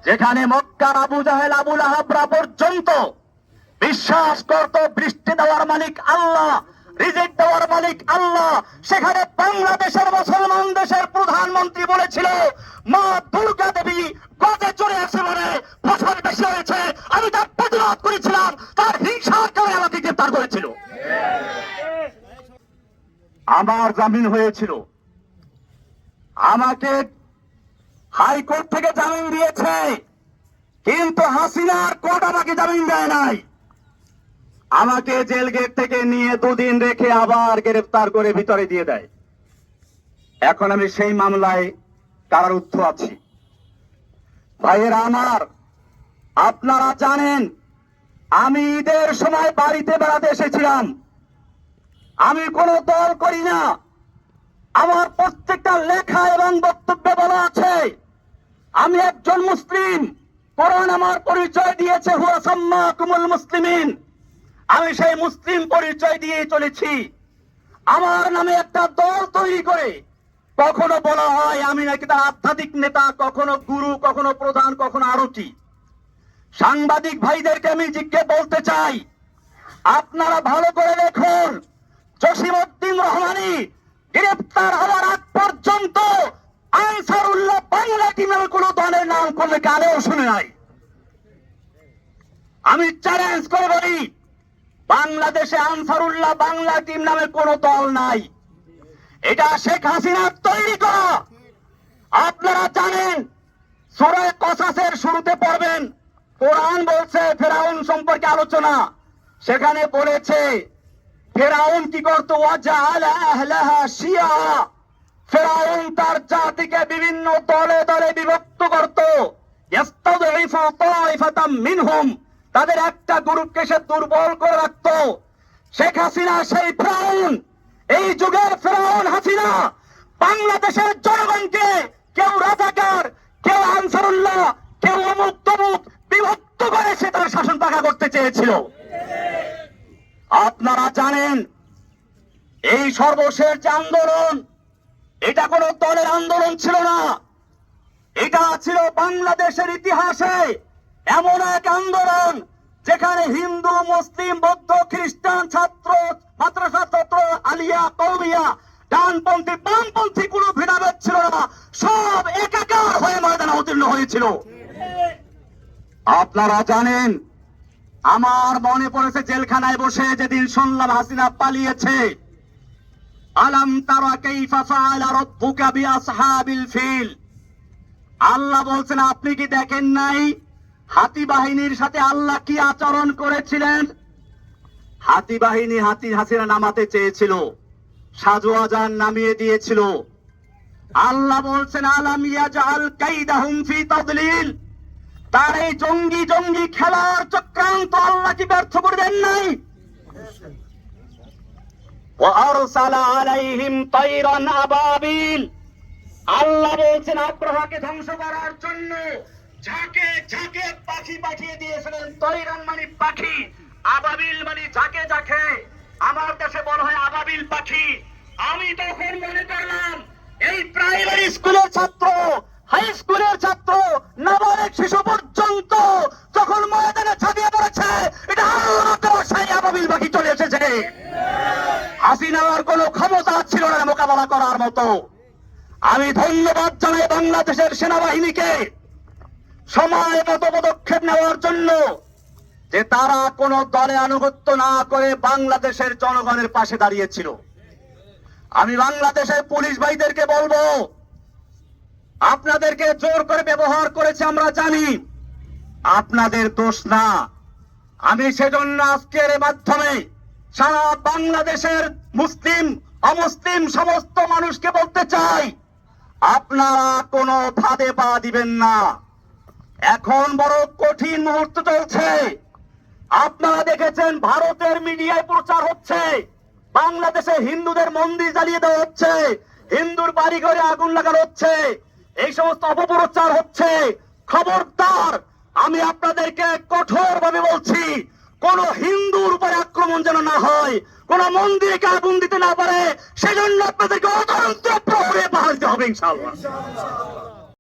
যেখানে মক্কার আবু জাহেল আবু লাহাবরা পর্যন্ত বিশ্বাস করত বৃষ্টি দেওয়ার মালিক আল্লাহ, রিজিক দেওয়ার মালিক আল্লাহ, সেখানে বাংলাদেশের মুসলমান দেশের প্রধানমন্ত্রী বলেছিল মা দুর্গা দেবী গজে চড়ে আসে বলে ফসল বেশি হয়েছে, আমি তার প্রতিরোধ করেছিলাম, তার হিংসার কারণে আমাকে গ্রেফতার করেছিল। আমার জামিন হয়েছিল, আমাকে হাইকোর্ট থেকে জামিন দিয়েছে, কিন্তু হাসিনার কোর্ট আমাকে জামিন দেয় নাই। আমাকে জেল গেট থেকে নিয়ে 2 দিন রেখে আবার গ্রেফতার করে ভিতরে দিয়ে দেয়। এখন আমি সেই মামলায় কারারুদ্ধ আছি। ভাইয়েরা আমার, আপনারা জানেন আমি ঈদের সময় বাড়িতে বেড়াতে এসেছিলাম। আমি কোনো দল করি না, আমার প্রত্যেকটা লেখা এবং বক্তব্যে বলা আছে আমি একজন মুসলিম। কোরআন আমার পরিচয় দিয়েছে হুয়া সাম্মাকুমুল মুসলিমিন, আমি সেই মুসলিম পরিচয় দিয়ে চলেছি। আমার নামে একটা দল তৈরি করে কখনো বলা হয় আমি নাকি তার আধ্যাত্মিক নেতা, কখনো গুরু, কখনো প্রধান, কখনো আরো কি। সাংবাদিক ভাইদেরকে আমি জিজ্ঞেস বলতে চাই, আপনারা ভালো করে দেখুন, জসিমউদ্দিন রহমানী গ্রেফতার হওয়ার আগ পর্যন্ত আনসারুল্লাহ বাংলা টিমের কোন দলের নাম করলে কানেও শুনে নাই। আমি চ্যালেঞ্জ করে বলি, বাংলাদেশে আনসারুল্লাহ বাংলা টিম নামে কোন দল নাই, এটা শেখ হাসিনার তৈরি করা। আপনারা জানেন সূরা কসাসের শুরুতে পড়বেন, কোরআন বলছে ফেরাউন সম্পর্কে আলোচনা, সেখানে বলেছে ফেরাউন কি করতো, ওয়াজআলা আহলাহা শিয়া, ফেরাউন তার জাতিকে বিভিন্ন দলে দলে বিভক্ত করত, ইস্তাযইফু তাইফাতাম মিনহুম, তাদের একটা গ্রুপকে সে দুর্বল করে রাখত। শেখ হাসিনা সেই ফেরাউন, এই যুগের ফেরাউন হাসিনা বাংলাদেশের জনগণকে কেউ রাজাকার, কেউ আনসারুল্লাহ, কেউ অমুক তমুক বিভক্ত করে সে তার শাসন পাকা করতে চেয়েছিল। আপনারা জানেন এই সর্বশেষ যে আন্দোলন, এটা কোন দলের আন্দোলন ছিল না, এটা ছিল বাংলাদেশের ইতিহাসে এমন এক আন্দোলন যেখানে হিন্দু, মুসলিম, বৌদ্ধ, খ্রিস্টান, ছাত্র, মাদ্রাসা ছাত্র, আলিয়া, কওমিয়া, ডানপন্থী, বামপন্থী কোনো ভেদাভেদ ছিল না, সব একাকার হয়ে ময়দানে অবতীর্ণ হয়েছিল। আপনারা জানেন, আমার মনে পড়েছে জেলখানায় বসে যেদিন শুনলাম হাসিনা পালিয়েছে, আলাম তারা কাইফা ফাআলা রাব্বুকা বিআসহাবিল ফিল, আল্লাহ বলছেন আপনি কি দেখেন নাই হাতি বাহিনীর সাথে আল্লাহ কি আচরণ করেছিলেন। হাতি বাহিনী হাসিনা নামাতে চেয়েছিল, সাজওয়াজান নামিয়ে দিয়েছিল। আল্লাহ বলছেন আলাম ইয়াজআল কাইদাহুম ফি তাদলিল, তার এই জঙ্গি জঙ্গি খেলার চক্রান্ত আল্লাহ কি ব্যর্থ করে দেন নাই। ওয়ারসালা আলাইহিম তায়রান আবাবিল, আল্লাহ বলছেন আব্রাহাকে ধ্বংস করার জন্য ঝাঁকে ঝাঁকে পাখি পাঠিয়ে দিয়েছিলেন। তায়রান মানে পাখি, আবাবিল মানে ঝাঁকে ঝাঁকে, আমার দেশে বলা হয় আবাবিল পাখি। আমি তখন মনে করলাম এই প্রাইমারি স্কুলের ছাত্র, হাই স্কুলের ছাত্র, নাবালক শিশু পর্যন্ত যখন ময়দানে ঝাঁপিয়ে পড়েছে, এটা আল্লাহ দেওয়া সেই আবাবিল পাখি চলে এসেছে। হাসিনার কোন ক্ষমতা ছিল না মোকাবেলা করার মতো। আমি ধন্যবাদ জানাই বাংলাদেশের সেনাবাহিনীকে সময় মতো পদক্ষেপ নেওয়ার জন্য, যে তারা কোন দলে আনুগত্য না করে বাংলাদেশের জনগণের পাশে দাঁড়িয়েছিল। আমি বাংলাদেশের পুলিশ ভাইদেরকে বলবো, আপনাদেরকে জোর করে ব্যবহার করেছে আমরা জানি, আপনাদের দোষ না। আমি সেজন্য আজকের মাধ্যমে সারা বাংলাদেশের মুসলিম অমুসলিম সমস্ত মানুষকে বলতে চাই, আপনারা কোনো ফাঁদে পা দিবেন না। এখন বড় কঠিন মুহূর্ত চলছে। আপনারা দেখেছেন ভারতের মিডিয়ায় প্রচার হচ্ছে বাংলাদেশে হিন্দুদের মন্দির জ্বালিয়ে দেওয়া হচ্ছে, হিন্দুর বাড়ি ঘরে আগুন লাগানো হচ্ছে, এই সমস্ত অপপ্রচার হচ্ছে। খবরদার, আমি আপনাদেরকে কঠোরভাবে বলছি, কোন হিন্দুর উপরে আক্রমণ যেন না হয়, কোন মন্দিরকে আগুন দিতে না পারে, সেজন্য আপনাদেরকে অতন্ত্র প্রহরে পাহারা দিতে হবে ইনশাআল্লাহ।